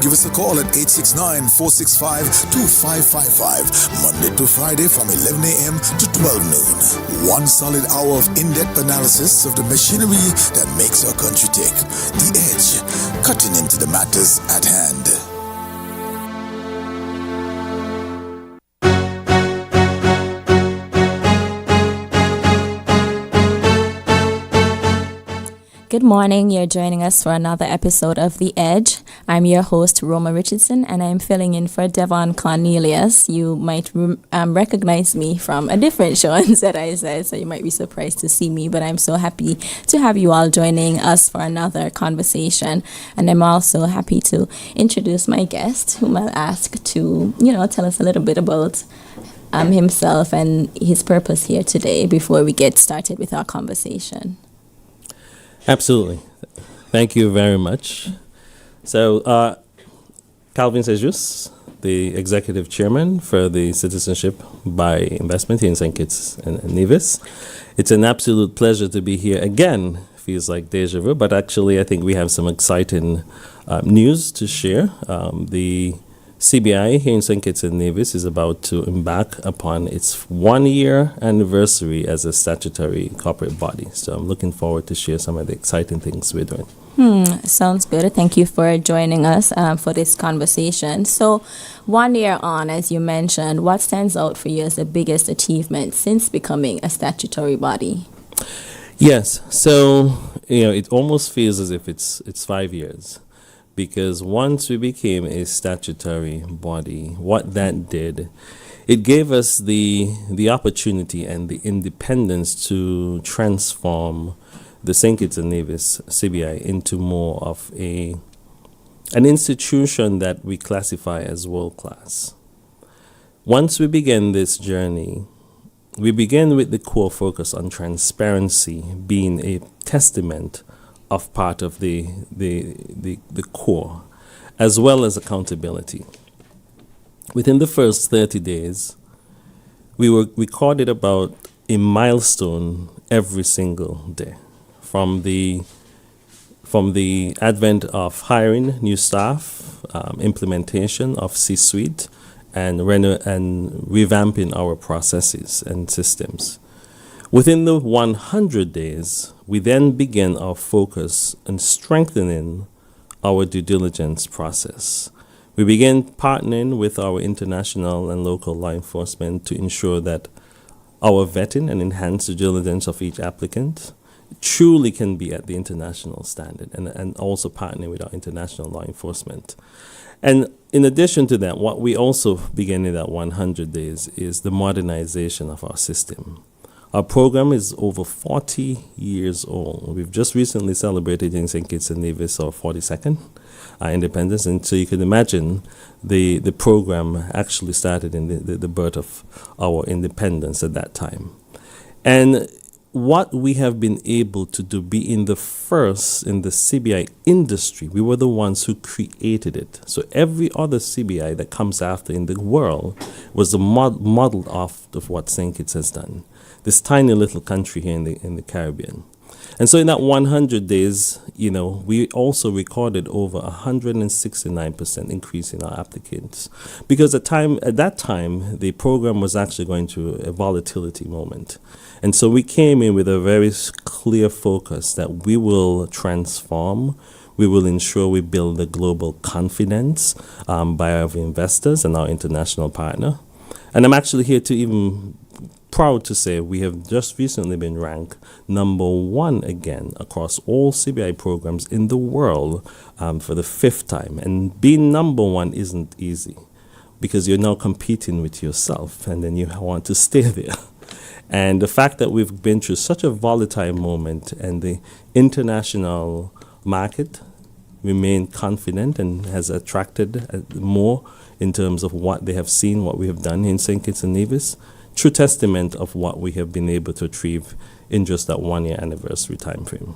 Give us a call at 869-465-2555, Monday to Friday from 11 a.m. to 12 noon. One solid hour of in-depth analysis of the machinery that makes our country tick. The Edge, cutting into the matters at hand. Good morning. You're joining us for another episode of The Edge. I'm your host, Roma Richardson, and I'm filling in for Devon Cornelius. You might recognize me from a different show on ZIZ, so you might be surprised to see me, but I'm so happy to have you all joining us for another conversation. And I'm also happy to introduce my guest, whom I'll ask to, tell us a little bit about himself and his purpose here today before we get started with our conversation. Absolutely. Thank you very much. So, Calvin Sejus, the Executive Chairman for the Citizenship by Investment here in St. Kitts and Nevis. It's an absolute pleasure to be here again. Feels like deja vu, but actually I think we have some exciting news to share. The CBI here in St. Kitts and Nevis is about to embark upon its 1-year anniversary as a statutory corporate body. So I'm looking forward to share some of the exciting things we're doing. Sounds good. Thank you for joining us for this conversation. So 1 year on, as you mentioned, what stands out for you as the biggest achievement since becoming a statutory body? Yes. So, it almost feels as if it's 5 years. Because once we became a statutory body, what that did, it gave us the opportunity and the independence to transform the St. Kitts and Nevis CBI into more of an institution that we classify as world class. Once we began this journey, we began with the core focus on transparency being a testament of part of the core, as well as accountability. Within the first 30 days, we recorded about a milestone every single day, from the advent of hiring new staff, implementation of C-suite, and revamping our processes and systems. Within the 100 days, we then began our focus on strengthening our due diligence process. We began partnering with our international and local law enforcement to ensure that our vetting and enhanced due diligence of each applicant truly can be at the international standard, and also partnering with our international law enforcement. And in addition to that, what we also began in that 100 days is the modernization of our system. Our program is over 40 years old. We've just recently celebrated in St. Kitts and Nevis our 42nd independence, and so you can imagine the program actually started in the birth of our independence at that time. And what we have been able to do, being the first in the CBI industry, we were the ones who created it. So every other CBI that comes after in the world was modeled off of what St. Kitts has done. This tiny little country here in the Caribbean. And so in that 100 days, we also recorded over 169% increase in our applicants. Because at that time, the program was actually going through a volatility moment. And so we came in with a very clear focus that we will transform. We will ensure we build the global confidence by our investors and our international partner. And I'm actually here to even proud to say we have just recently been ranked number 1 again across all CBI programs in the world for the 5th time. And being number 1 isn't easy because you're now competing with yourself and then you want to stay there. And the fact that we've been through such a volatile moment and the international market remained confident and has attracted more in terms of what they have seen, what we have done in St. Kitts and Nevis, true testament of what we have been able to achieve in just that 1-year anniversary time frame.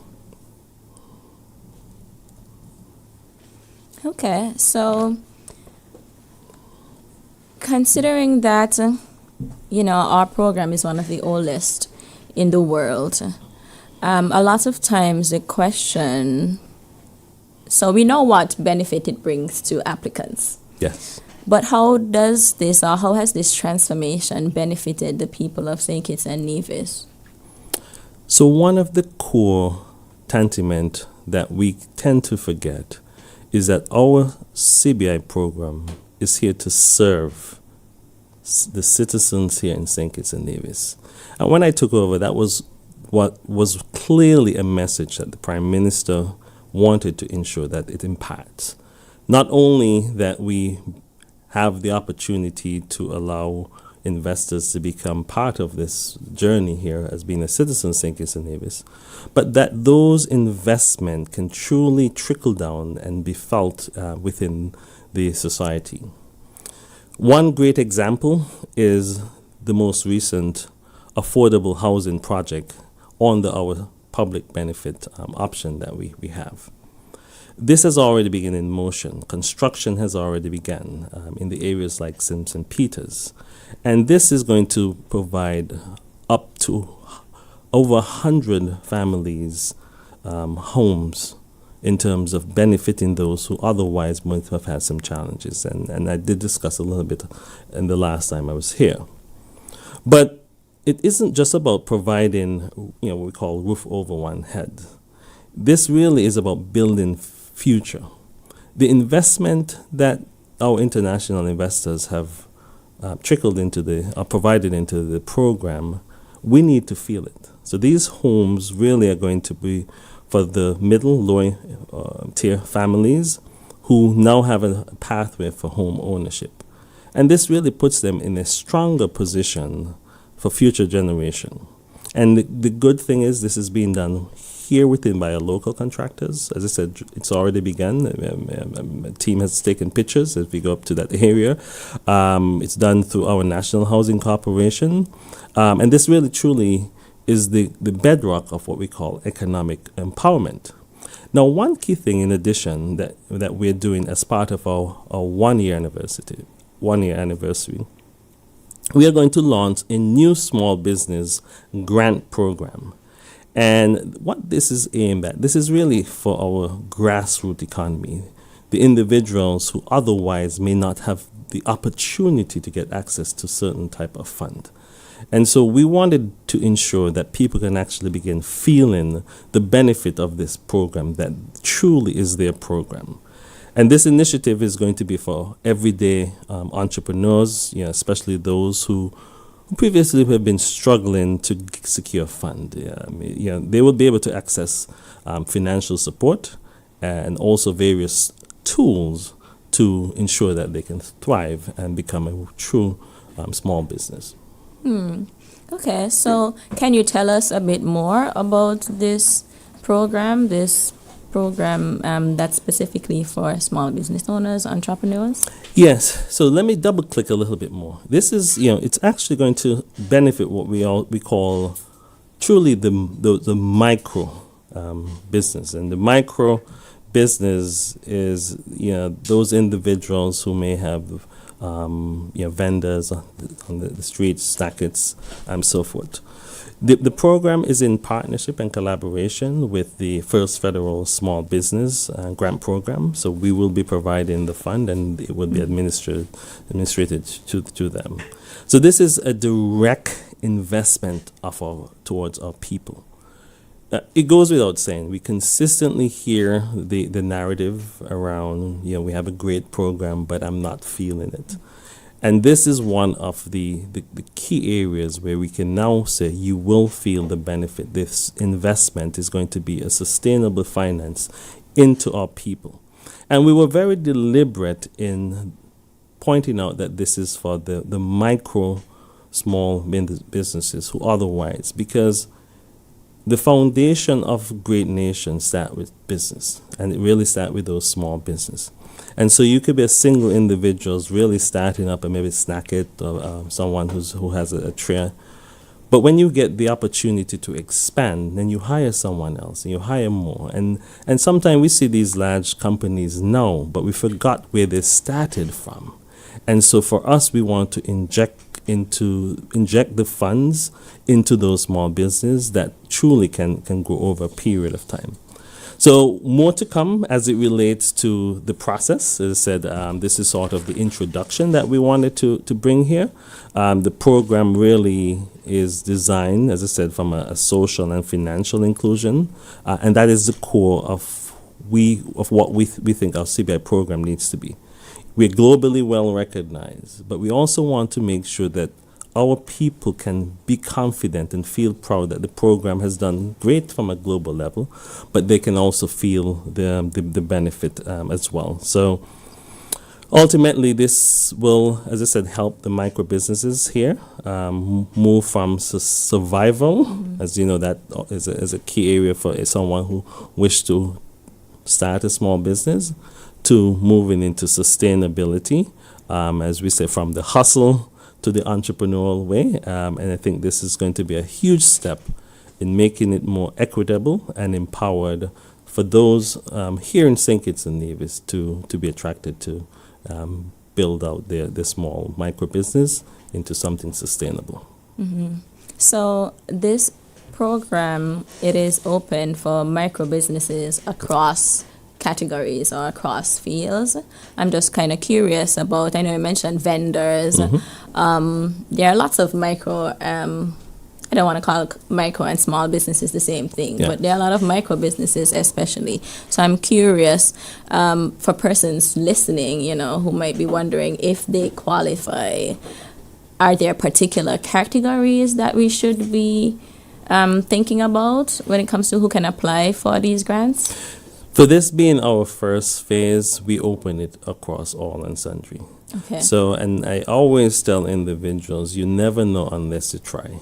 Okay, so considering that, our program is one of the oldest in the world, a lot of times the question So we know what benefit it brings to applicants. Yes. But how has this transformation benefited the people of St. Kitts and Nevis? So one of the core sentiment that we tend to forget is that our CBI program is here to serve the citizens here in St. Kitts and Nevis. And when I took over, that was what was clearly a message that the Prime Minister wanted to ensure that it impacts. Not only that we have the opportunity to allow investors to become part of this journey here as being a citizen of St. Kitts and Nevis, but that those investments can truly trickle down and be felt within the society. One great example is the most recent affordable housing project on our public benefit option that we have. This has already begun in motion. Construction has already begun in the areas like St. Peters. And this is going to provide up to over 100 families homes in terms of benefiting those who otherwise might have had some challenges. And I did discuss a little bit in the last time I was here. But it isn't just about providing, what we call roof over one head. This really is about building future. The investment that our international investors have trickled into provided into the program, we need to feel it. So these homes really are going to be for the middle, lower tier families who now have a pathway for home ownership. And this really puts them in a stronger position for future generation. And the good thing is this is being done here within by our local contractors. As I said, it's already begun. A team has taken pictures as we go up to that area. It's done through our National Housing Corporation. And this really truly is the bedrock of what we call economic empowerment. Now, one key thing in addition that we're doing as part of our 1 year anniversary, we are going to launch a new small business grant program. And what this is aimed at, this is really for our grassroots economy, the individuals who otherwise may not have the opportunity to get access to certain type of fund. And so we wanted to ensure that people can actually begin feeling the benefit of this program that truly is their program. And this initiative is going to be for everyday entrepreneurs, especially those who previously have been struggling to secure fund. They will be able to access financial support and also various tools to ensure that they can thrive and become a true small business. Okay, so can you tell us a bit more about this program that's specifically for small business owners, entrepreneurs? Yes, so let me double click a little bit more. This is, it's actually going to benefit what we call truly the micro business. And the micro business is, those individuals who may have vendors on the streets, stackets, and so forth. The program is in partnership and collaboration with the First Federal Small Business Grant Program. So we will be providing the fund and it will be administrated to them. So this is a direct investment towards our people. It goes without saying, we consistently hear the narrative around, we have a great program, but I'm not feeling it. And this is one of the key areas where we can now say you will feel the benefit. This investment is going to be a sustainable finance into our people. And we were very deliberate in pointing out that this is for the micro, small businesses who otherwise, because the foundation of great nations start with business, and it really starts with those small business. And so you could be a single individual really starting up and maybe snack it or someone who has a tray. But when you get the opportunity to expand, then you hire someone else and you hire more. And sometimes we see these large companies now, but we forgot where they started from. And so for us, we want to inject the funds into those small businesses that truly can grow over a period of time. So more to come as it relates to the process. As I said, this is sort of the introduction that we wanted to bring here. The program really is designed, as I said, from a social and financial inclusion, and that is the core of what we think our CBI program needs to be. We're globally well recognized, but we also want to make sure that our people can be confident and feel proud that the program has done great from a global level, but they can also feel the benefit as well. So ultimately, this will, as I said, help the micro businesses here move from survival, as you know, that is a key area for someone who wishes to start a small business, to moving into sustainability, as we say, from the hustle to the entrepreneurial way. And I think this is going to be a huge step in making it more equitable and empowered for those here in St. Kitts and Nevis to be attracted to build out their small micro business into something sustainable. So this program, it is open for micro businesses across categories or across fields. I'm just kind of curious about, I know you mentioned vendors. There are lots of micro, I don't want to call micro and small businesses the same thing, but there are a lot of micro businesses especially. So I'm curious for persons listening, who might be wondering if they qualify. Are there particular categories that we should be thinking about when it comes to who can apply for these grants? For this being our first phase, we open it across all and sundry. Okay. So, and I always tell individuals, you never know unless you try.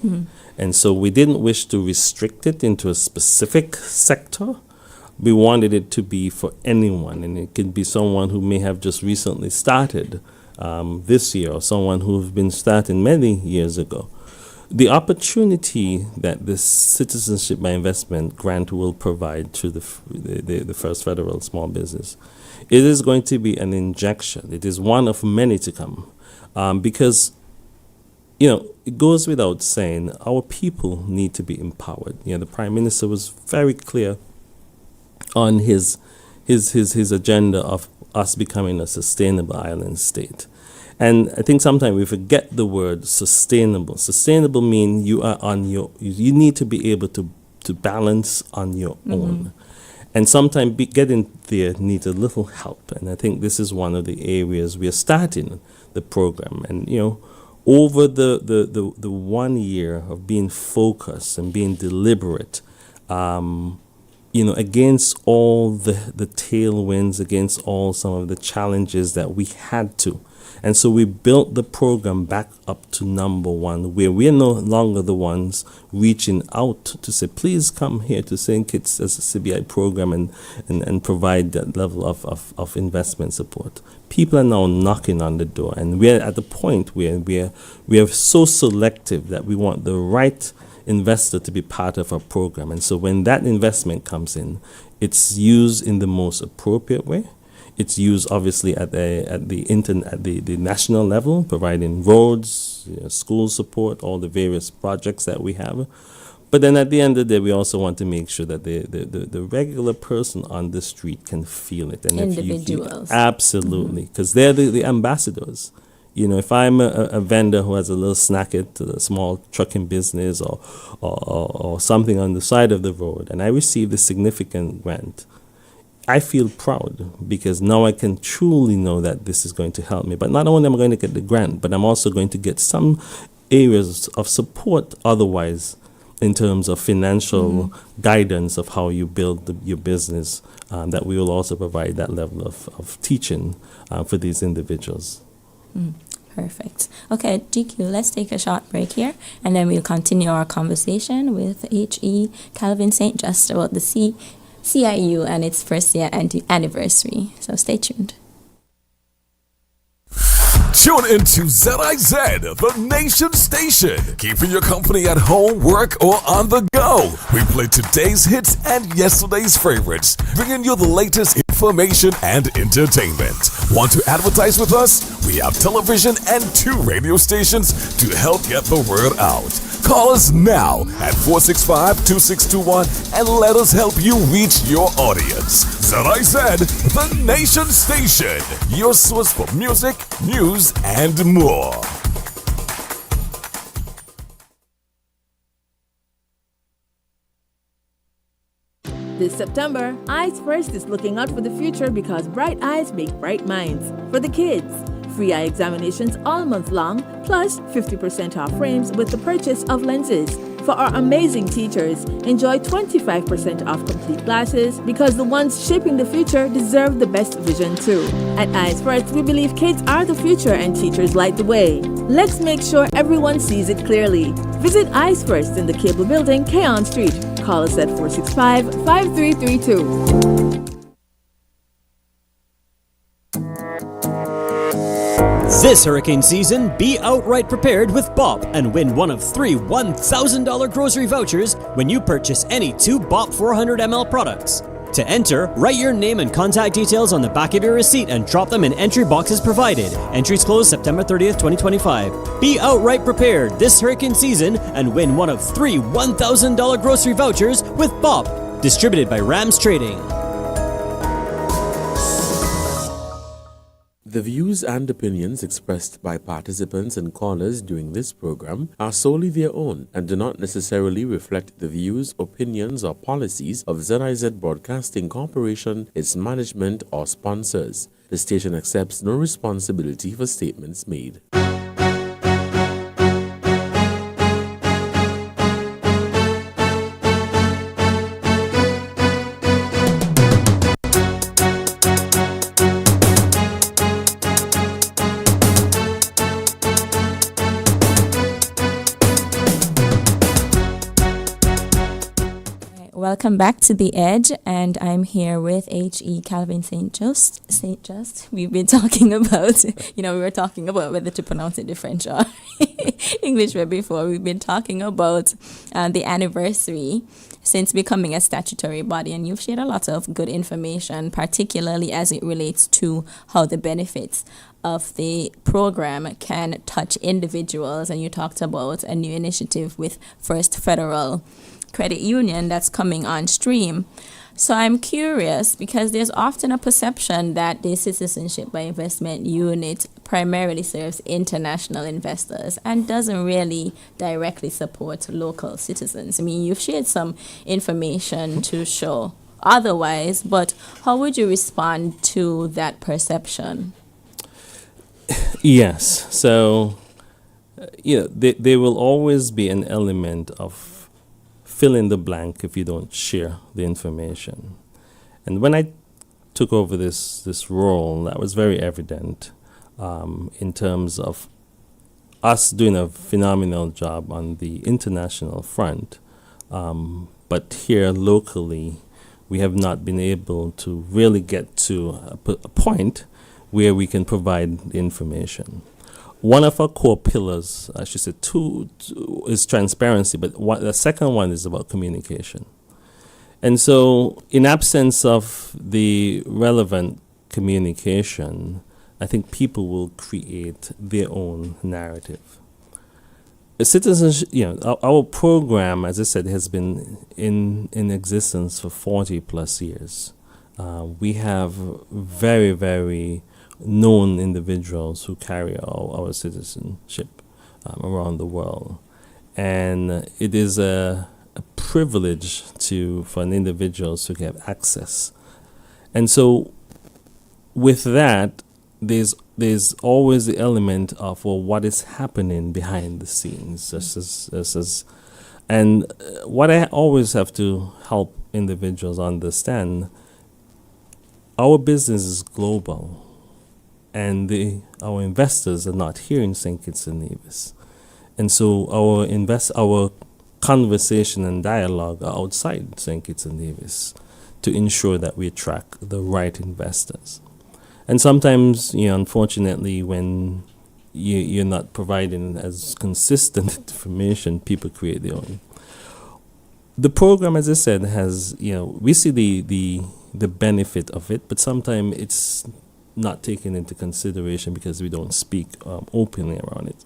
And so we didn't wish to restrict it into a specific sector. We wanted it to be for anyone, and it could be someone who may have just recently started this year, or someone who's been starting many years ago. The opportunity that this Citizenship by Investment grant will provide to the First Federal Small Business, it is going to be an injection. It is one of many to come, because it goes without saying our people need to be empowered. The Prime Minister was very clear on his agenda of us becoming a sustainable island state. And I think sometimes we forget the word sustainable. Sustainable means you are you need to be able to balance on your own. And sometimes getting there needs a little help. And I think this is one of the areas we are starting the program. And, over the 1 year of being focused and being deliberate, against all the tailwinds, against all some of the challenges that we had to. And so we built the program back up to number one, where we're no longer the ones reaching out to say, please come here to St. Kitts as a CBI program and provide that level of investment support. People are now knocking on the door, and we're at the point where we are so selective that we want the right investor to be part of our program. And so when that investment comes in, it's used in the most appropriate way. It's used obviously at the national level, providing roads, school support, all the various projects that we have. But then at the end of the day, we also want to make sure that the regular person on the street can feel it. And individuals. Absolutely, because they're the ambassadors. If I'm a vendor who has a little snacket, a small trucking business or something on the side of the road, and I receive a significant grant, I feel proud because now I can truly know that this is going to help me. But not only am I going to get the grant, but I'm also going to get some areas of support otherwise in terms of financial guidance of how you build your business, that we will also provide that level of teaching for these individuals. Perfect. Okay, GQ, let's take a short break here, and then we'll continue our conversation with H.E. Calvin St. Just about the CIU and its first year anniversary. So stay tuned. Tune into ZIZ, the nation station, keeping your company at home, work, or on the go. We play today's hits and yesterday's favorites, bringing you the latest information and entertainment. Want to advertise with us? We have television and 2 radio stations to help get the word out. Call us now at 465-2621 and let us help you reach your audience. ZIZ, the Nation Station, your source for music, news, and more. This September, Eyes First is looking out for the future because bright eyes make bright minds. For the kids, free eye examinations all month long, plus 50% off frames with the purchase of lenses. For our amazing teachers, enjoy 25% off complete glasses because the ones shaping the future deserve the best vision too. At Eyes First, we believe kids are the future and teachers light the way. Let's make sure everyone sees it clearly. Visit Eyes First in the Cable Building, Keon Street. Call us at 465-5332. This hurricane season, be outright prepared with BOP and win one of 3 $1,000 grocery vouchers when you purchase any 2 BOP 400ml products. To enter, write your name and contact details on the back of your receipt and drop them in entry boxes provided. Entries close September 30th, 2025. Be outright prepared this hurricane season and win one of 3 $1,000 grocery vouchers with BOP. Distributed by Rams Trading. The views and opinions expressed by participants and callers during this program are solely their own and do not necessarily reflect the views, opinions, or policies of ZIZ Broadcasting Corporation, its management, or sponsors. The station accepts no responsibility for statements made. Welcome back to The Edge, and I'm here with H.E. Calvin St. Just. We've been talking about, we were talking about whether to pronounce it the French or English right before. We've been talking about the anniversary since becoming a statutory body, and you've shared a lot of good information, particularly as it relates to how the benefits of the program can touch individuals. And you talked about a new initiative with First Federal Credit Union that's coming on stream. So I'm curious because there's often a perception that the Citizenship by Investment unit primarily serves international investors and doesn't really directly support local citizens. I mean, you've shared some information to show otherwise, but how would you respond to that perception? Yes. So, there will always be an element of fill in the blank if you don't share the information. And when I took over this role, that was very evident in terms of us doing a phenomenal job on the international front. But here locally, we have not been able to really get to a point where we can provide the information. One of our core pillars, I should say two is transparency, but the second one is about communication. And so in absence of the relevant communication, I think people will create their own narrative. Citizenship, our program, as I said, has been in existence for 40 plus years. We have very, very known individuals who carry our citizenship around the world. And it is a privilege for an individual to have access. And so with that, there's always the element of, well, what is happening behind the scenes. And what I always have to help individuals understand, our business is global. And our investors are not here in St. Kitts and Nevis. And so our conversation and dialogue are outside St. Kitts and Nevis to ensure that we attract the right investors. And sometimes, unfortunately, when you're not providing as consistent information, people create their own. The program, as I said, has, we see the benefit of it, but sometimes it's not taken into consideration because we don't speak openly around it.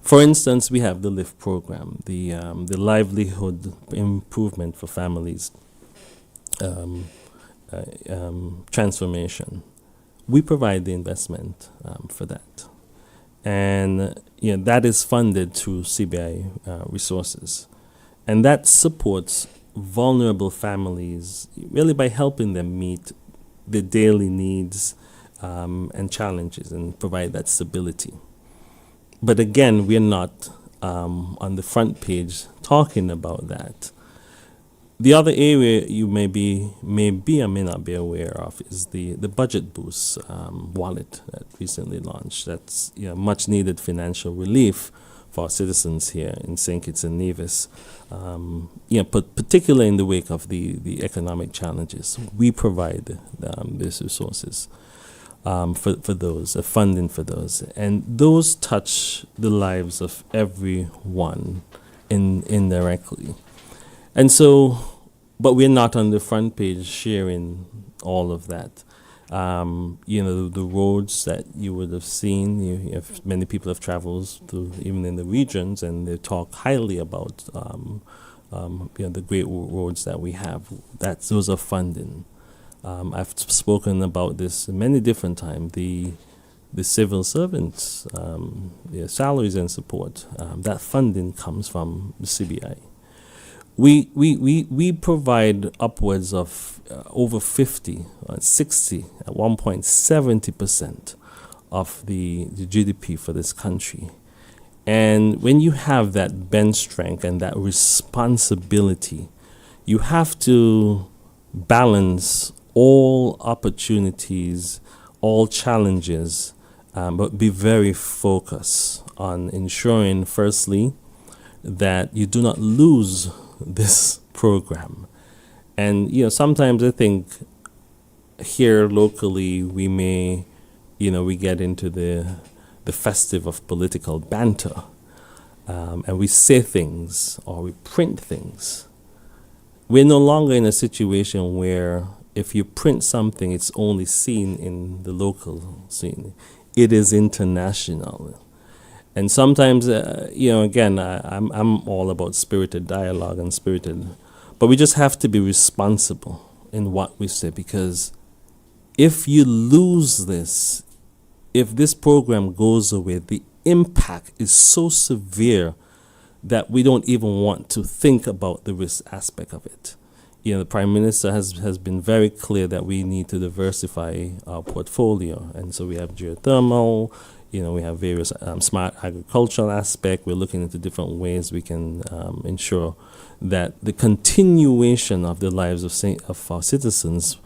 For instance, we have the LIFT program, the livelihood improvement for families transformation. We provide the investment for that. And that is funded through CBI resources. And that supports vulnerable families really by helping them meet their daily needs and challenges and provide that stability. But again, we're not on the front page talking about that. The other area you may be or may not be aware of is the Budget Boost wallet that recently launched. That's much needed financial relief for our citizens here in St. Kitts and Nevis, particularly in the wake of the economic challenges. We provide these resources for those, funding for those. And those touch the lives of everyone indirectly. And so, but we're not on the front page sharing all of that. The roads that you would have seen, many people have traveled through, even in the regions, and they talk highly about the great roads that we have. Those are funding. I've spoken about this many different times. The civil servants, their salaries and support, that funding comes from the CBI. We provide upwards of over 50, 60, at one point 70% of the GDP for this country. And when you have that bench strength and that responsibility, you have to balance all opportunities, all challenges, but be very focused on ensuring, firstly, that you do not lose this program. And sometimes I think here locally we may we get into the festive of political banter, and we say things or we print things. We're no longer in a situation where if you print something, it's only seen in the local scene. It is international. And sometimes, again, I'm all about spirited dialogue and but we just have to be responsible in what we say, because if you lose this, if this program goes away, the impact is so severe that we don't even want to think about the risk aspect of it. The Prime Minister has been very clear that we need to diversify our portfolio, and so we have geothermal. We have various smart agricultural aspect. We're looking into different ways we can ensure that the continuation of the lives of our citizens,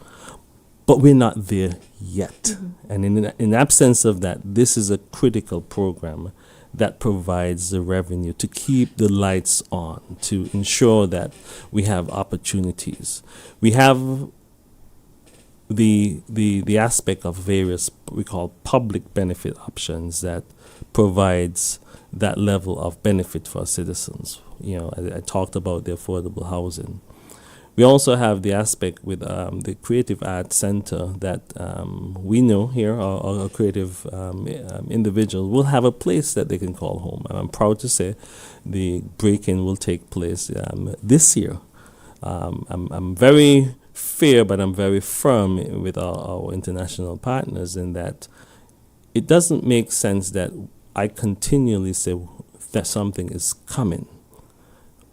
but we're not there yet. Mm-hmm. And in absence of that, this is a critical program that provides the revenue to keep the lights on, to ensure that we have opportunities. We have the aspect of various we call public benefit options that provides that level of benefit for citizens. I talked about the affordable housing. We also have the aspect with the Creative Arts Center that we know here, our creative individuals will have a place that they can call home. And I'm proud to say the break-in will take place this year. I'm very fair, but I'm very firm with our international partners in that it doesn't make sense that I continually say that something is coming.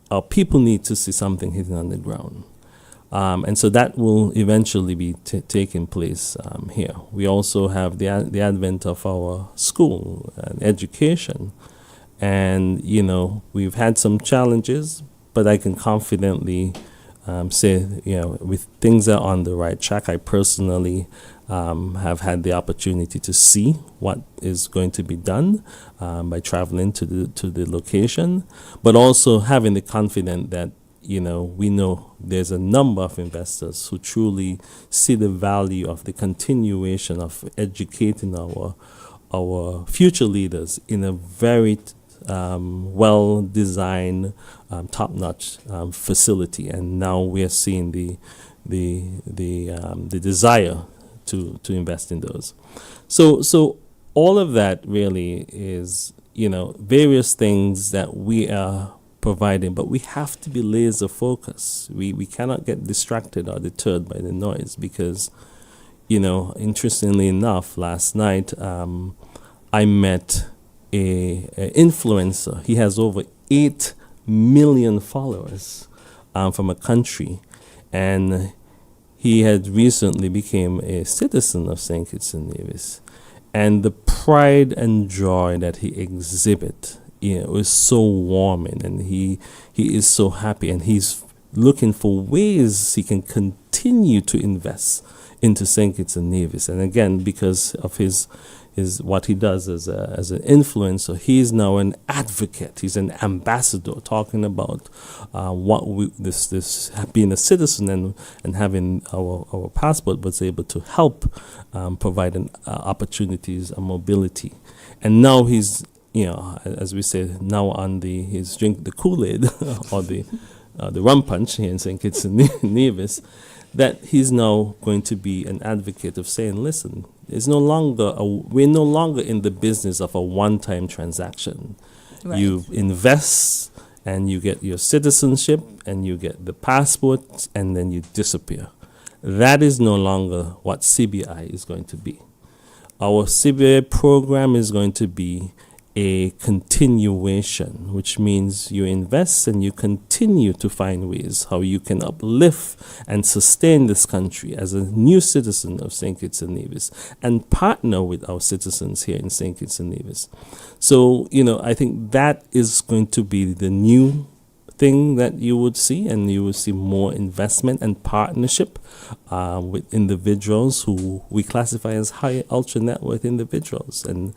Our people need to see something hitting on the ground. And so that will eventually be taking place here. We also have the advent of our school and education. And, we've had some challenges, but I can confidently say, with things that are on the right track. I personally have had the opportunity to see what is going to be done by traveling to the location, but also having the confidence that we know there's a number of investors who truly see the value of the continuation of educating our future leaders in a very well-designed, top-notch facility, and now we are seeing the desire to invest in those. So all of that really is various things that we are providing, but we have to be laser focused. We cannot get distracted or deterred by the noise because, interestingly enough, last night I met a influencer. He has over 8 million followers from a country, and he had recently became a citizen of St. Kitts and Nevis, and the pride and joy that he exhibit, was so warming, and he is so happy, and he's looking for ways he can continue to invest into St. Kitts and Nevis. And again, because of his what he does as an influencer, he is now an advocate. He's an ambassador, talking about this being a citizen and having our passport was able to help provide opportunities and mobility. And now he's, as we say, now on he's drink the Kool-Aid or the rum punch here in St. Kitts and Nevis, that he's now going to be an advocate of saying, listen, we're no longer in the business of a one-time transaction. Right. You invest and you get your citizenship and you get the passport and then you disappear. That is no longer what CBI is going to be. Our CBI program is going to be a continuation, which means you invest and you continue to find ways how you can uplift and sustain this country as a new citizen of St. Kitts and Nevis and partner with our citizens here in St. Kitts and Nevis. So, I think that is going to be the new thing that you would see, and you will see more investment and partnership with individuals who we classify as high ultra net worth individuals. And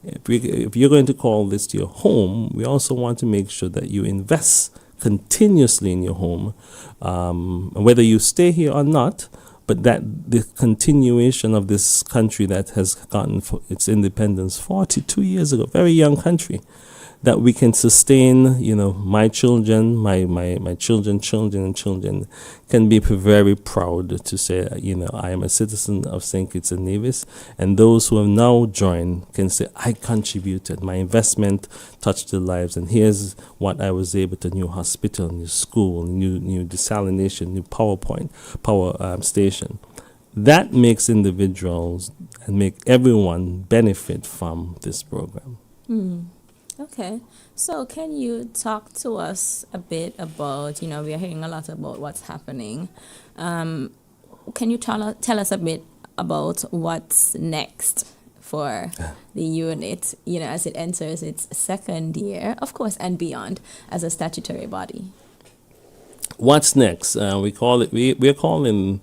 if you're going to call this your home, we also want to make sure that you invest continuously in your home, whether you stay here or not, but that the continuation of this country that has gotten its independence 42 years ago, very young country, that we can sustain, my children, my children can be very proud to say, I am a citizen of St. Kitts and Nevis, and those who have now joined can say, I contributed, my investment touched their lives, and here's what I was able to, new hospital, new school, new desalination, new power station. That makes individuals and make everyone benefit from this program. Okay, so can you talk to us a bit about, we are hearing a lot about what's happening. Can you tell us a bit about what's next for the unit, as it enters its second year, of course, and beyond, as a statutory body? What's next? We're calling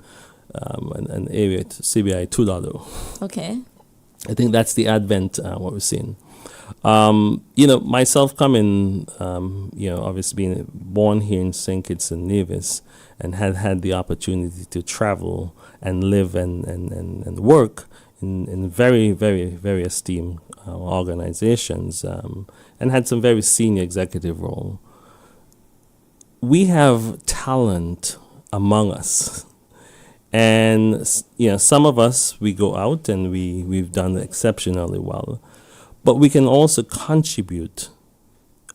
an area to CBI 2.0. Okay. I think that's the advent, what we're seeing. Myself coming, obviously being born here in St. Kitts and Nevis and had the opportunity to travel and live and work in very, very, very esteemed organizations and had some very senior executive role. We have talent among us. And, some of us, we go out and we've done exceptionally well. But we can also contribute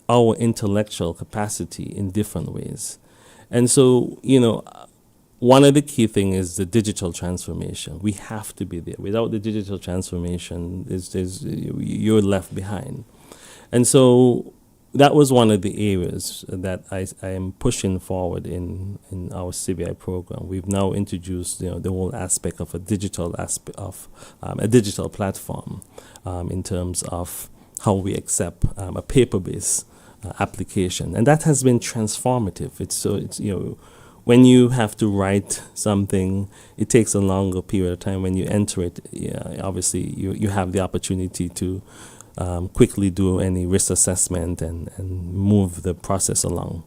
our intellectual capacity in different ways. And so, one of the key things is the digital transformation. We have to be there. Without the digital transformation, you're left behind. And so that was one of the areas that I am pushing forward in our CBI program. We've now introduced the whole aspect of a digital platform in terms of how we accept a paper-based application, and that has been transformative. It's when you have to write something, it takes a longer period of time. When you enter it, obviously you have the opportunity to quickly do any risk assessment and move the process along.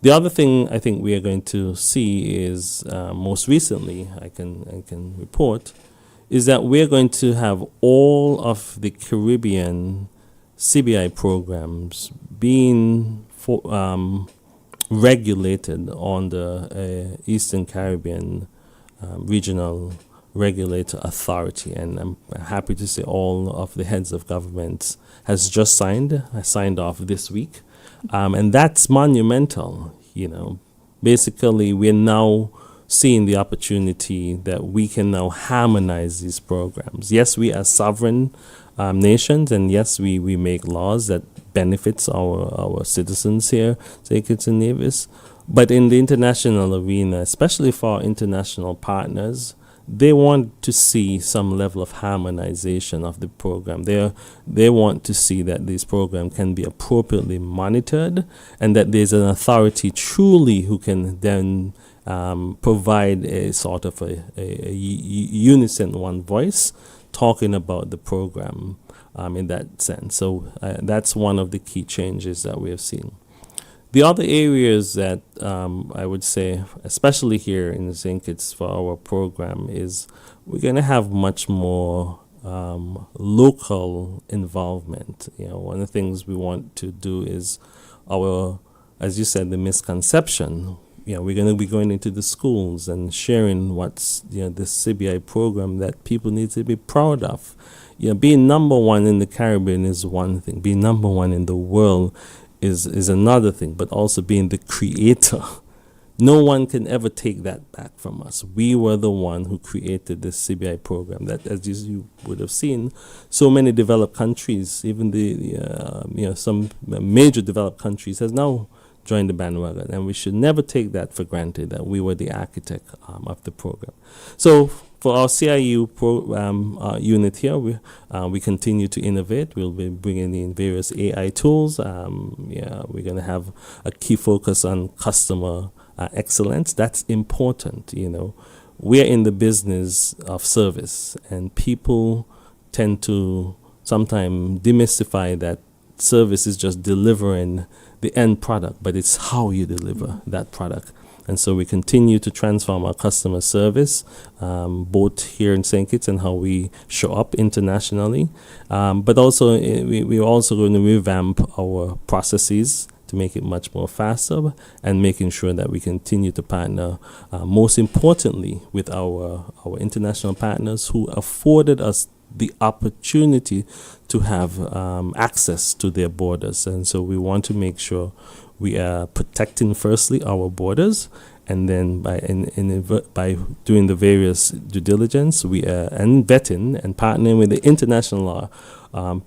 The other thing I think we are going to see is, most recently, I can report, is that we're going to have all of the Caribbean CBI programs being regulated on the Eastern Caribbean regional regulator authority. And I'm happy to say all of the heads of governments has just signed off this week. And that's monumental, Basically, we're now seeing the opportunity that we can now harmonize these programs. Yes, we are sovereign nations, and yes, we make laws that benefits our citizens here, St. Kitts and Nevis. But in the international arena, especially for our international partners, they want to see some level of harmonization of the program. They want to see that this program can be appropriately monitored, and that there's an authority truly who can then provide a sort of a unison, one voice, talking about the program in that sense. So that's one of the key changes that we have seen. The other areas that I would say, especially here in St. Kitts for our program, is we're going to have much more local involvement. One of the things we want to do is as you said, the misconception. We're going to be going into the schools and sharing what's the CBI program that people need to be proud of. Being number one in the Caribbean is one thing. Being number one in the world is another thing, but also being the creator. No one can ever take that back from us. We were the one who created this CBI program that, as you would have seen, so many developed countries, even some major developed countries, has now joined the bandwagon, and we should never take that for granted, that we were the architect of the program. So for our CIU unit here, we continue to innovate. We'll be bringing in various AI tools. We're going to have a key focus on customer excellence. That's important. We're in the business of service, and people tend to sometimes demystify that service is just delivering the end product, but it's how you deliver that product. And so we continue to transform our customer service, both here in St. Kitts and how we show up internationally. But also, we're also going to revamp our processes to make it much more faster, and making sure that we continue to partner, most importantly, with our international partners who afforded us the opportunity to have access to their borders. And so we want to make sure we are protecting, firstly, our borders, and then by doing the various due diligence, we are and vetting and partnering with the international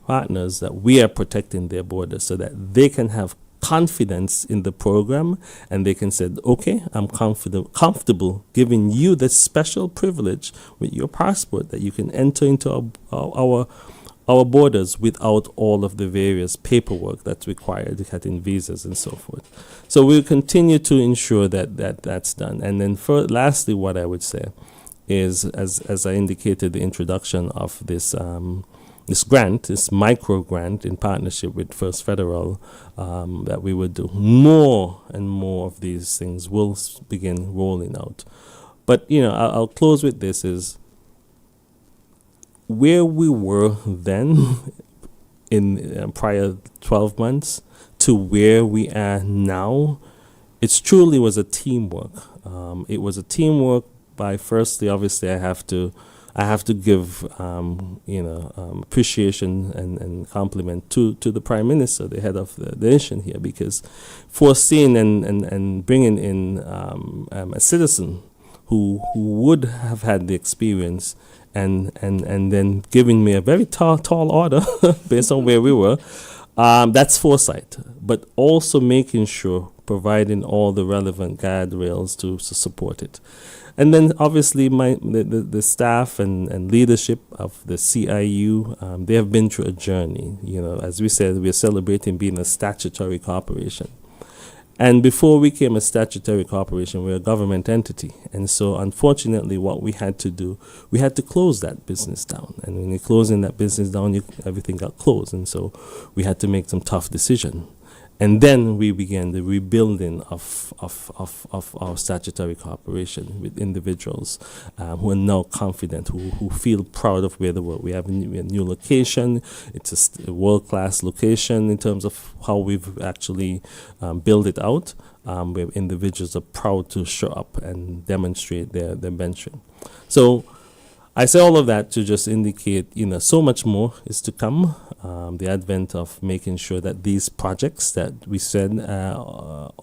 partners, that we are protecting their borders so that they can have confidence in the program, and they can say, okay, I'm comfortable giving you the special privilege with your passport that you can enter into our borders without all of the various paperwork that's required, getting visas and so forth. So we'll continue to ensure that's done. And then lastly, what I would say is, as I indicated, the introduction of this grant, this micro grant in partnership with First Federal, that we would do. More and more of these things will begin rolling out. But, I'll close with this, is where we were then in prior 12 months to where we are now, it truly was a teamwork. It was a teamwork by, firstly, obviously, I have to give appreciation and compliment to the Prime Minister, the head of the nation here, because foreseeing and bringing in a citizen who would have had the experience and then giving me a very tall order based on where we were, that's foresight, but also making sure providing all the relevant guardrails to support it. And then obviously the staff and leadership of the CIU, they have been through a journey. As we said, we're celebrating being a statutory corporation. And before we became a statutory corporation, we're a government entity. And so unfortunately, what we had to do, we had to close that business down. And when you're closing that business down, everything got closed. And so we had to make some tough decisions. And then we began the rebuilding of our statutory corporation with individuals who are now confident, who feel proud of where they were. We have a new location. It's a world-class location in terms of how we've actually built it out, where individuals are proud to show up and demonstrate their benching. So I say all of that to just indicate, so much more is to come. The advent of making sure that these projects that we send on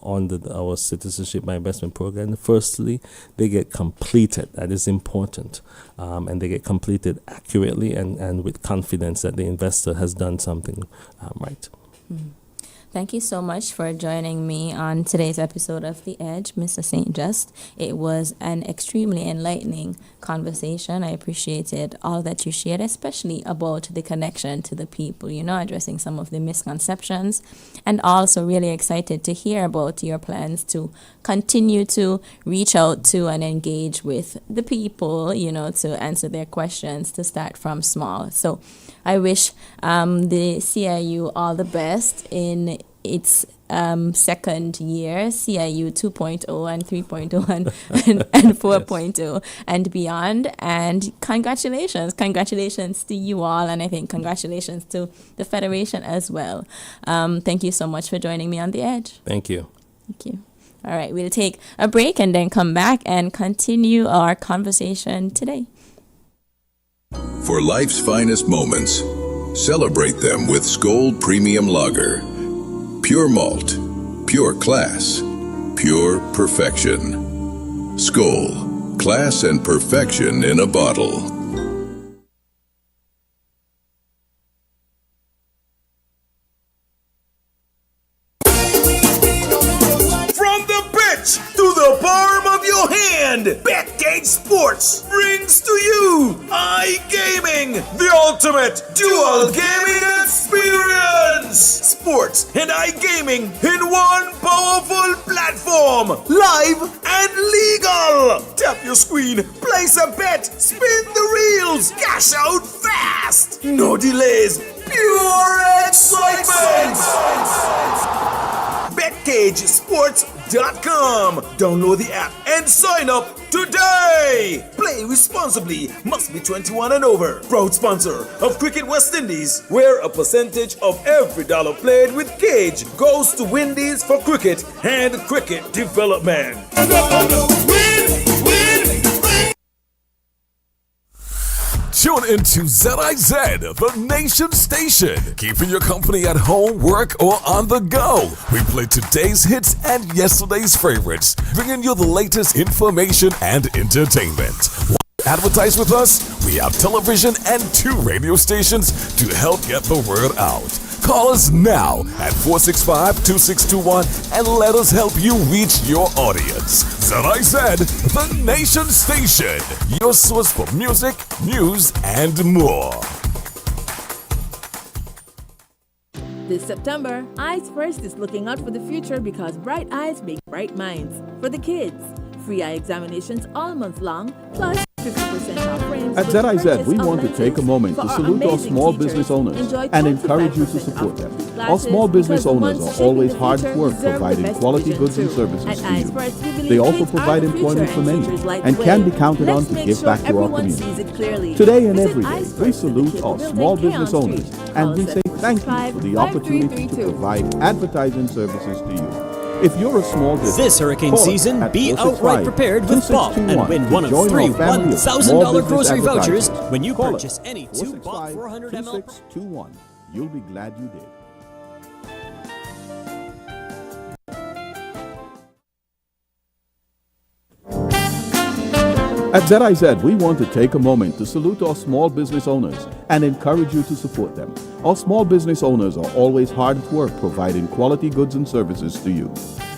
our Citizenship by Investment program, firstly, they get completed. That is important. And they get completed accurately and with confidence that the investor has done something right. Mm-hmm. Thank you so much for joining me on today's episode of The Edge, Mr. St. Just. It was an extremely enlightening conversation. I appreciated all that you shared, especially about the connection to the people, addressing some of the misconceptions, and also really excited to hear about your plans to continue to reach out to and engage with the people, to answer their questions, to start from small. So I wish the CIU all the best in its second year, CIU 2.0 and 3.0 and 4.0 and beyond. And congratulations to you all, and I think congratulations to the Federation as well. Thank you so much for joining me on The Edge. Thank you. Thank you. All right, we'll take a break and then come back and continue our conversation today. For life's finest moments, celebrate them with Skol Premium Lager. Pure malt, pure class, pure perfection. Skol, class and perfection in a bottle. From the bench to the palm of your hand, Betcage Sports brings to you iGaming, the ultimate dual gaming experience. Sports and iGaming in one powerful platform, live and legal. Tap your screen, place a bet, spin the reels, cash out fast. No delays, pure excitement. BetCageSports.com. Download the app and sign up today. Play responsibly. Must be 21 and over. Proud sponsor of Cricket West Indies, where a percentage of every dollar played with Cage goes to Windies for cricket and cricket development. Tune into ZIZ, the nation station, keeping your company at home, work, or on the go. We play today's hits and yesterday's favorites, bringing you the latest information and entertainment. Want to advertise with us? We have television and 2 radio stations to help get the word out. Call us now at 465-2621 and let us help you reach your audience. ZIZ, the nation station, your source for music, news, and more. This September, Eyes First is looking out for the future because bright eyes make bright minds. For the kids, free eye examinations all month long, plus 50% off frames. At ZIZ, we want to take a moment to salute our small business owners and encourage you to support them. Our small business owners are always hard at work providing quality goods and services to you. They also provide employment for many and can be counted on to give back to our community. Today and every day, we salute our small business owners and we say thank you for the opportunity to provide advertising services to you. If you're a small business, this hurricane season, be outright prepared with BOP and win one of 3 $1,000 grocery vouchers when you purchase any 2 BOP 400 ml. 2621. You'll be glad you did. At ZIZ, we want to take a moment to salute our small business owners and encourage you to support them. Our small business owners are always hard at work providing quality goods and services to you.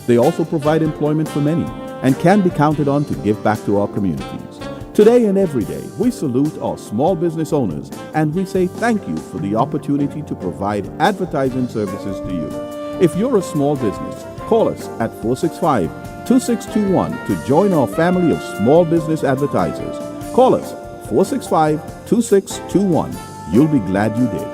They also provide employment for many and can be counted on to give back to our communities. Today and every day, we salute our small business owners and we say thank you for the opportunity to provide advertising services to you. If you're a small business, call us at 465-2621 to join our family of small business advertisers. Call us 465-2621. You'll be glad you did.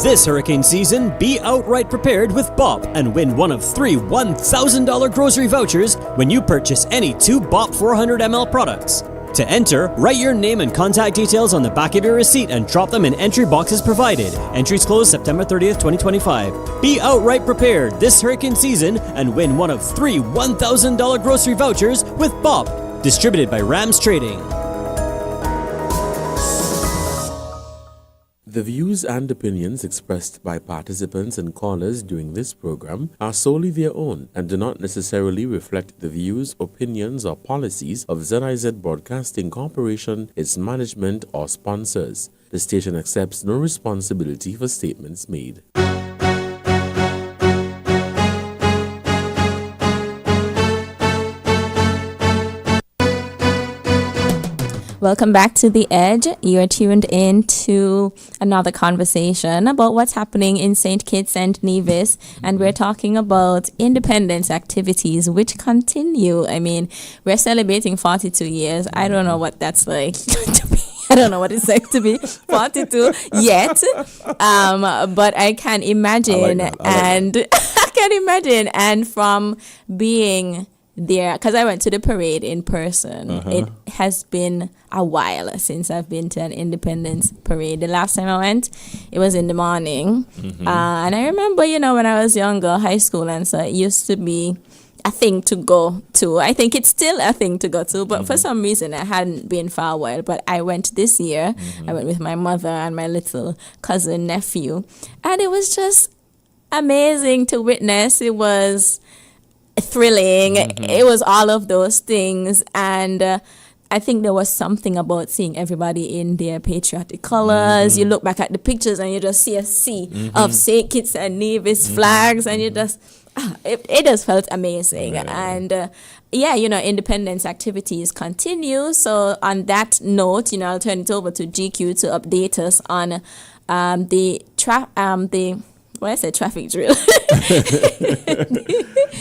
This hurricane season, be outright prepared with BOP and win one of 3 $1,000 grocery vouchers when you purchase any 2 BOP 400 ml products. To enter, write your name and contact details on the back of your receipt and drop them in entry boxes provided. Entries close September 30th, 2025. Be outright prepared this hurricane season and win one of 3 $1,000 grocery vouchers with BOP. Distributed by Rams Trading. The views and opinions expressed by participants and callers during this program are solely their own and do not necessarily reflect the views, opinions, or policies of ZIZ Broadcasting Corporation, its management, or sponsors. The station accepts no responsibility for statements made. Welcome back to The Edge. You are tuned in to another conversation about what's happening in St. Kitts and Nevis, and we're talking about independence activities which continue. I mean, we're celebrating 42 years. I don't know what that's like to be. I don't know what it's like to be 42 yet, but I can imagine, I can imagine, and from being there, because I went to the parade in person. It has been a while since I've been to an independence parade. The last time I went, it was in the morning. And I remember, when I was younger, high school, and so it used to be a thing to go to. I think it's still a thing to go to, but for some reason I hadn't been for a while. But I went this year. I went with my mother and my little cousin, nephew, and it was just amazing to witness. It was thrilling. It was all of those things, and I think there was something about seeing everybody in their patriotic colors. You look back at the pictures and you just see a sea of St. Kitts and Nevis flags, and you just it just felt amazing. And independence activities continue. So on that note, I'll turn it over to GQ to update us on traffic drill.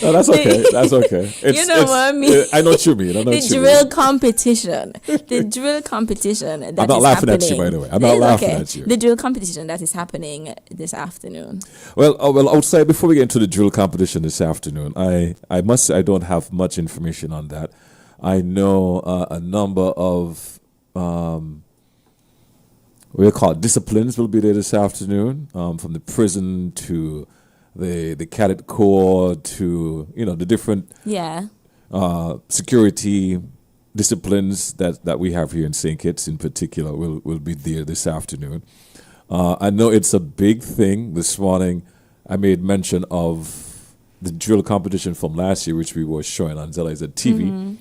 No, that's okay. That's okay. What I mean? I know what you mean. The drill competition. The drill competition. I'm not laughing at you, by the way. I'm not laughing at you. The drill competition that is happening this afternoon. Well, outside, before we get into the drill competition this afternoon, I must say I don't have much information on that. I know a number of we call it disciplines will be there this afternoon, from the prison to the cadet corps to the different security disciplines that we have here in St. Kitts in particular will be there this afternoon. I know it's a big thing. This morning I made mention of the drill competition from last year, which we were showing on ZIZ TV,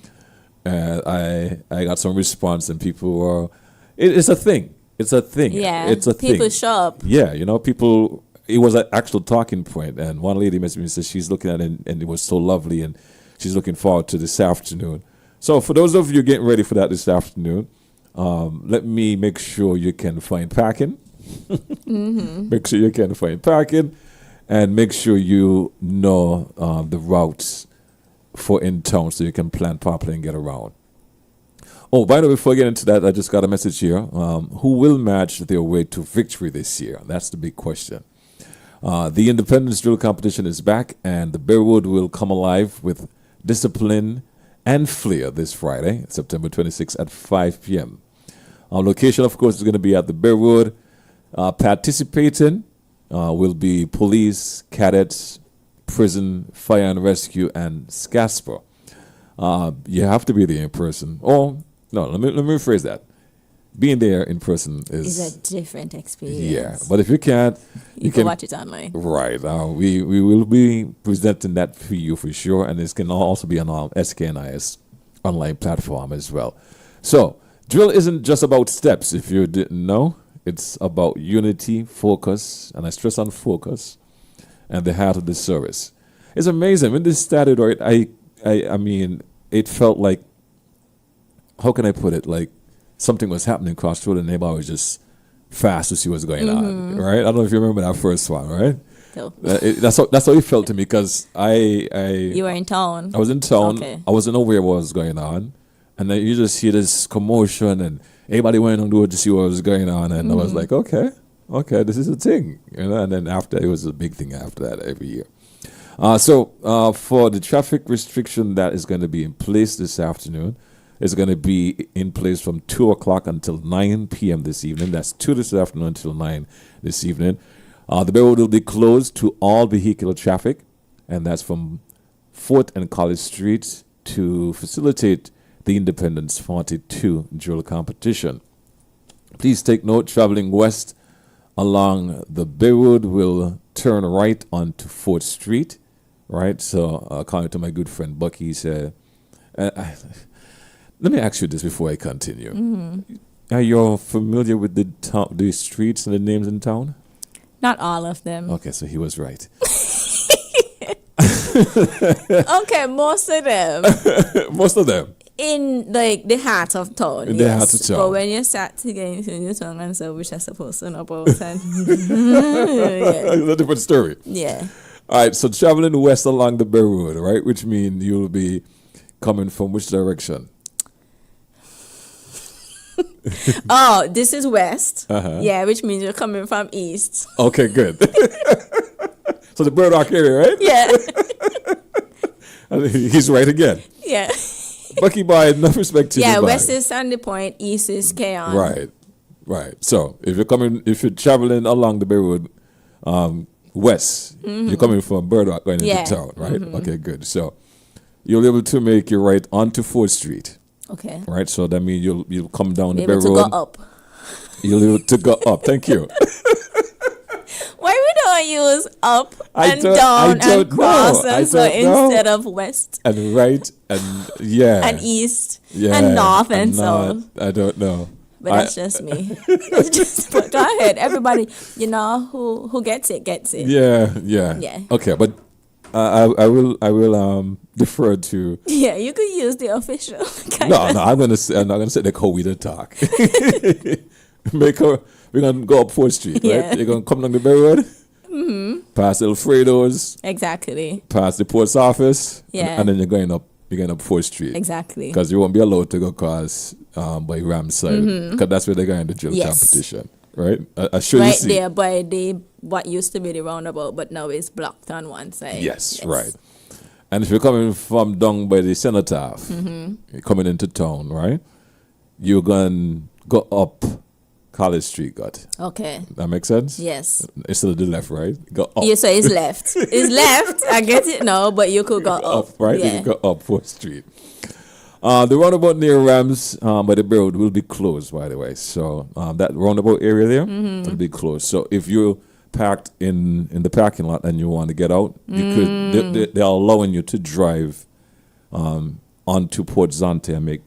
and I got some response, and people were it's a thing. It's a thing. Yeah, it's a thing. People show up. Yeah, people. It was an actual talking point, and one lady messaged me and said she's looking at it and it was so lovely, and she's looking forward to this afternoon. So for those of you getting ready for that this afternoon, let me make sure you can find parking. Make sure you can find parking, and make sure you know the routes for in town so you can plan properly and get around. Oh, by the way, before I get into that, I just got a message here. Who will match their way to victory this year? That's the big question. The Independence Drill Competition is back, and the Bearwood will come alive with discipline and flair this Friday, September 26th at 5 p.m. Our location, of course, is going to be at the Bearwood. Participating will be police, cadets, prison, fire and rescue, and SCASPA. You have to be there in person. No, let me rephrase that. Being there in person is a different experience. Yeah, but if you can't, you can watch it online. Right. We will be presenting that for you for sure, and this can also be on our SKNIS online platform as well. So, drill isn't just about steps, if you didn't know. It's about unity, focus, and I stress on focus, and the heart of the service. It's amazing. When this started, I mean, it felt like, how can I put it? Like something was happening across the road and everybody was just fast to see what's going on, right? I don't know if you remember that first one, right? No. That's how it felt to me, because you were in town. I was in town. Okay. I wasn't aware what was going on, and then you just hear this commotion and everybody went on the road to see what was going on, and I was like, okay, this is a thing, And then after, it was a big thing after that every year. So for the traffic restriction that is going to be in place this afternoon, is going to be in place from 2 o'clock until 9 p.m. this evening. That's 2 this afternoon until 9 this evening. The Bay Road will be closed to all vehicular traffic, and that's from 4th and College Streets to facilitate the Independence 42 drill competition. Please take note, traveling west along the Bay Road will turn right onto 4th Street, right? So, according to my good friend Bucky, he said, let me ask you this before I continue. Mm-hmm. Are you familiar with the streets and the names in town? Not all of them. Okay, so he was right. Okay, most of them. Most of them. In like the heart of town. In the heart of town. But when you start to get into your tongue and so which I'm supposed to know about and yeah. It's a different story. Yeah. All right, so traveling west along the Bay Road, right? Which means you'll be coming from which direction? Oh, this is west. Uh-huh. Yeah, which means you're coming from east. Okay, good. So the Burdock area, right? Yeah. And he's right again. Yeah. Bucky Boy, enough respect to yeah, you. west is Sandy Point, east is Keon. Right. So if you're traveling along the Bay Road, west, you're coming from Burdock going into town, right? Mm-hmm. Okay, good. So you'll be able to make your right onto 4th Street. Okay. Right, so that means you'll come down the Bay Road. Able to go up. You'll be able to go up. Thank you. Why we don't use up and down and cross and so instead of west and right and and east and north and south? I don't know. But that's just me. But go ahead, everybody. You know who gets it gets it. Yeah. Okay, but I will defer to. Yeah, you could use the official. No, I'm not gonna say the how we talk. We're gonna go up 4th Street, right? Yeah. You're gonna come down the Bay Road, past Alfredo's, exactly, past the post office, yeah, and then you're going up 4th Street, exactly, because you won't be allowed to go across by Ramside, because that's where they're going to drill competition, right? I should right see there by what used to be the roundabout, but now it's blocked on one side. Yes. Right. And if you're coming from down by the Cenotaph, you're coming into town, right? You're gonna go up College Street, Okay. That makes sense? Yes. Instead of the left, right? Go up. Yeah, so it's left. It's left. I get it now, but you could go up. Right? Yeah. You can go up 4th Street. The roundabout near Rams by the Bay Road will be closed, by the way. So that roundabout area there will be closed. So if you're parked in the parking lot and you want to get out, you could. They are allowing you to drive onto Port Zante and make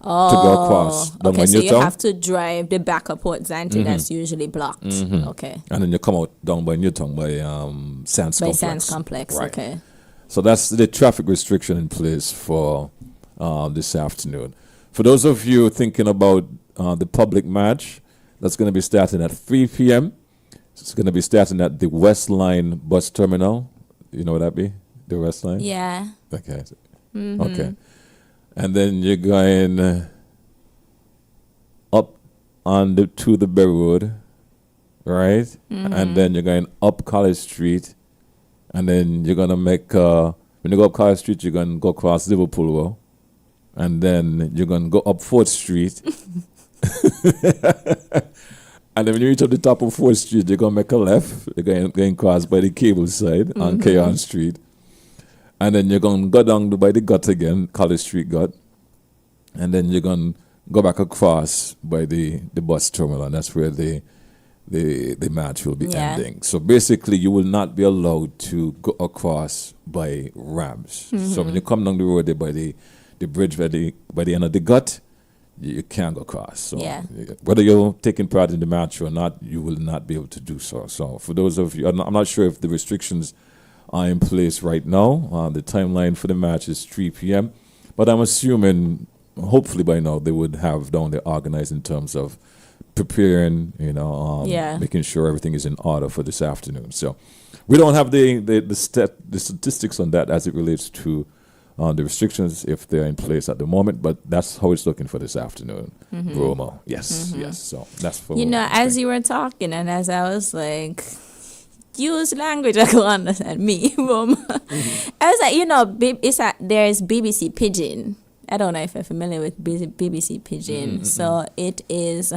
to go across. Okay, so you have to drive the back of Port Zante that's usually blocked. Okay. And then you come out down by Newtown by Sands Complex. Sands Complex, right. Okay. So that's the traffic restriction in place for this afternoon. For those of you thinking about the public match, that's going to be starting at 3 p.m. It's going to be starting at the West Line bus terminal. You know what that be? The West Line? Yeah. Okay. Okay. And then you're going up to the Bay Road, right? And then you're going up College Street. And then you're going to make, when you go up College Street, you're going to go across Liverpool Road. And then you're going to go up 4th Street. And then when you reach up the top of 4th Street, you're going to make a left. You're going across by the cable side on Keon Street. And then you're going to go down by the gut again, College Street gut. And then you're going to go back across by the bus terminal. And that's where the match will be ending. So basically, you will not be allowed to go across by Rams. So when you come down the road there by the bridge by the end of the gut, you can't go across. So whether you're taking part in the match or not, you will not be able to do so. So for those of you, I'm not sure if the restrictions are in place right now. The timeline for the match is 3 p.m. But I'm assuming, hopefully by now, they would have down there organized in terms of preparing, making sure everything is in order for this afternoon. So we don't have the statistics on that as it relates to the restrictions if they're in place at the moment, but that's how it's looking for this afternoon. Roma. Yes. So that's for as you were talking and as I was like, use language I could understand me, Roma. I was like, there's BBC Pidgin. I don't know if you're familiar with BBC Pidgin. So it is,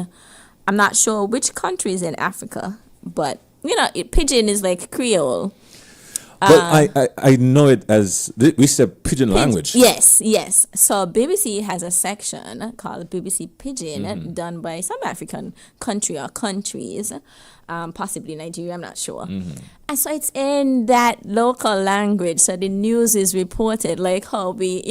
I'm not sure which country is in Africa, but Pidgin is like Creole. But I know it as, we said Pidgin language. Yes. So BBC has a section called BBC Pidgin done by some African country or countries, possibly Nigeria, I'm not sure. And so it's in that local language. So the news is reported like how we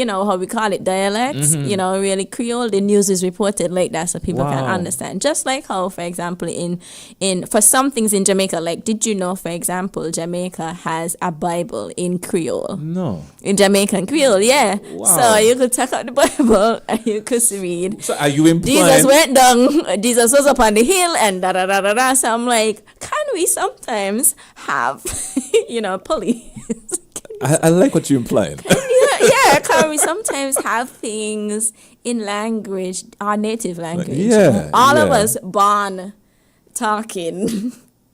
call it dialects, really Creole. The news is reported like that so people can understand. Just like how, for example, in for some things in Jamaica, like did you know, for example, Jamaica has a Bible in Creole? No. In Jamaican Creole, yeah. Wow. So you could take out the Bible and you could read. So are you implying? Jesus went down, Jesus was up on the hill and da da da da da. So I'm like, can we sometimes have, police? I like what you're implying. yeah, can we sometimes have things in language, our native language? Yeah. All of us born talking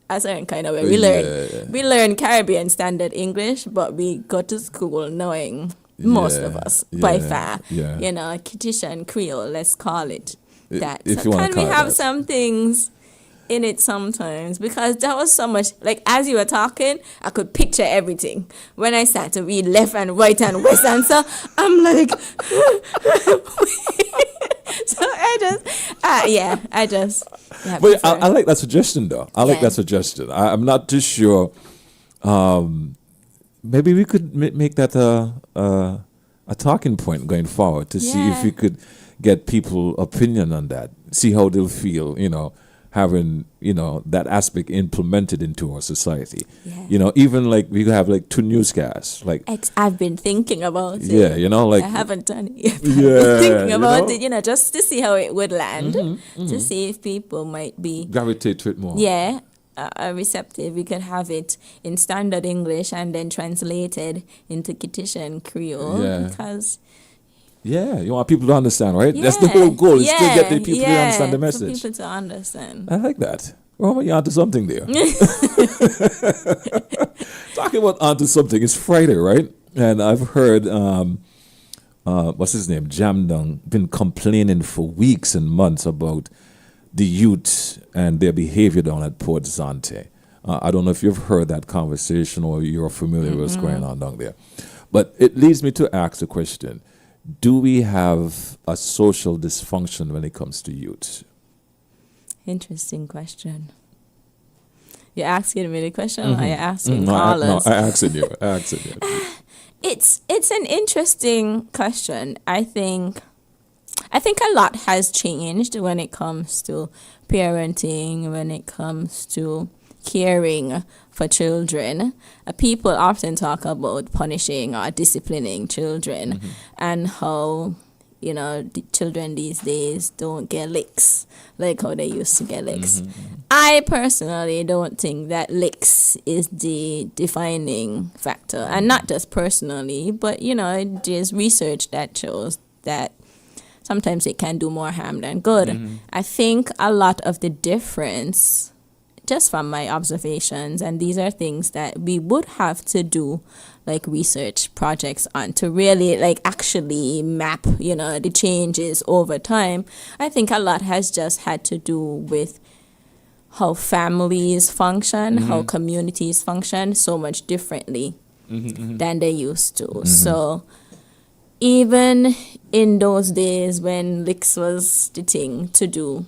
a certain kind of way. We learn Caribbean Standard English, but we go to school knowing, most of us, by far, Kitishan Creole, let's call it that. If so you can we have that. some things in it sometimes? Because there was so much, like as you were talking, I could picture everything. When I started to read left and right and west and so, I'm like, so I just. But I like that suggestion, though. I like that suggestion. I'm not too sure. Maybe we could make that a talking point going forward to see if we could get people opinion on that. See how they'll feel, having that aspect implemented into our society. Even like we could have like 2 newscasts. Like I've been thinking about it. Yeah, like I haven't done it yet. Yeah, thinking about it, just to see how it would land, to see if people might be gravitate to it more. Yeah, receptive. We could have it in standard English and then translated into Kitishan Creole because. Yeah, you want people to understand, right? That's the whole goal, is to get the people to understand the message. For people to understand. I like that. Well, you're onto something there. Talking about onto something, it's Friday, right? And I've heard, what's his name, Jamdong, been complaining for weeks and months about the youth and their behavior down at Port Zante. I don't know if you've heard that conversation or you're familiar with what's going on down there. But it leads me to ask the question, do we have a social dysfunction when it comes to youth? Interesting question. You're asking me the question, or are you asking all us? No, I'm asking you. It's an interesting question. I think a lot has changed when it comes to parenting, when it comes to caring for children. People often talk about punishing or disciplining children and how, the children these days don't get licks like how they used to get licks. I personally don't think that licks is the defining factor. And not just personally, but, there's research that shows that sometimes it can do more harm than good. I think a lot of the difference, just from my observations, and these are things that we would have to do like research projects on to really like actually map, the changes over time. I think a lot has just had to do with how families function, how communities function so much differently than they used to. So even in those days when licks was the thing to do,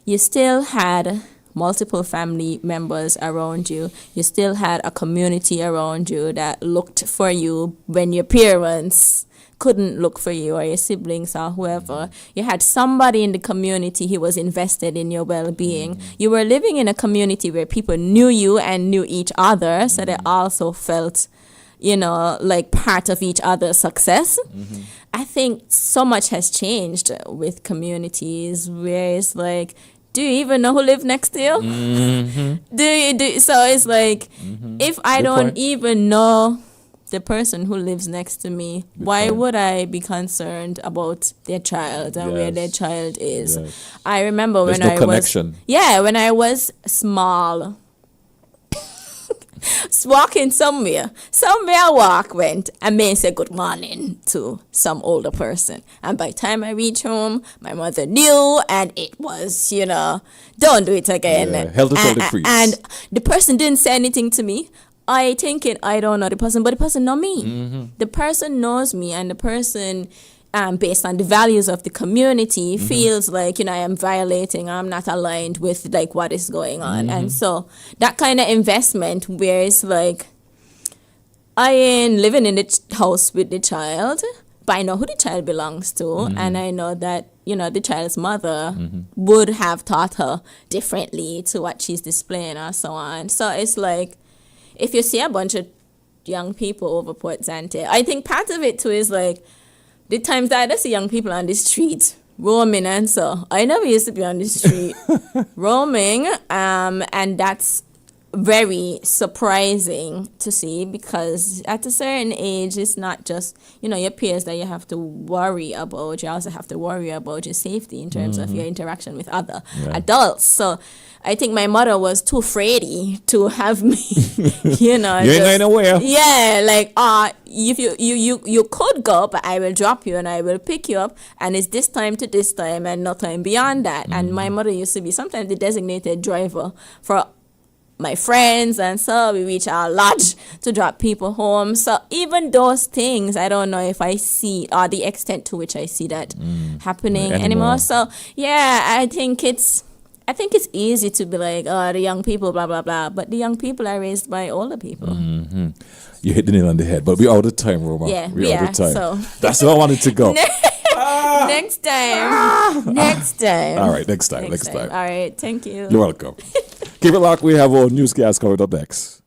you still had multiple family members around you. You still had a community around you that looked for you when your parents couldn't look for you, or your siblings or whoever. You had somebody in the community who was invested in your well-being. You were living in a community where people knew you and knew each other, so they also felt, like part of each other's success. I think so much has changed with communities where it's like, do you even know who lives next to you? Do so it's like, if I don't even know the person who lives next to me, why would I be concerned about their child and where their child is? I remember when I was small, walking somewhere I walk went and may say good morning to some older person, and by the time I reach home my mother knew, and it was, don't do it again. Held us all the freeze. And the person didn't say anything to me. I thinking I don't know the person, but the person know me. The person knows me, and the person, based on the values of the community, feels like, I am violating, I'm not aligned with like what is going on. And so that kind of investment where it's like, I ain't living in the house with the child, but I know who the child belongs to, and I know that, the child's mother would have taught her differently to what she's displaying or so on. So it's like, if you see a bunch of young people over Port Zante, I think part of it too is like, the times that I see young people on the street roaming, and so I never used to be on the street roaming, and that's very surprising to see, because at a certain age it's not just your peers that you have to worry about, you also have to worry about your safety in terms of your interaction with other adults. So I think my mother was too afraid to have me, you ain't going nowhere. Yeah, like if you could go, but I will drop you and I will pick you up, and it's this time to this time and no time beyond that. And my mother used to be sometimes the designated driver for my friends, and so we reach our lodge to drop people home. So even those things, I don't know if I see, or the extent to which I see that happening anymore. So yeah, I think it's easy to be like, the young people, blah, blah, blah. But the young people are raised by older people. You hit the nail on the head. But we're out of time, Roma. Yeah, we're out of time. So. That's where I wanted to go. Next time. Next time. All right, next time. All right, thank you. You're welcome. Keep it locked. We have our newscast coming up next.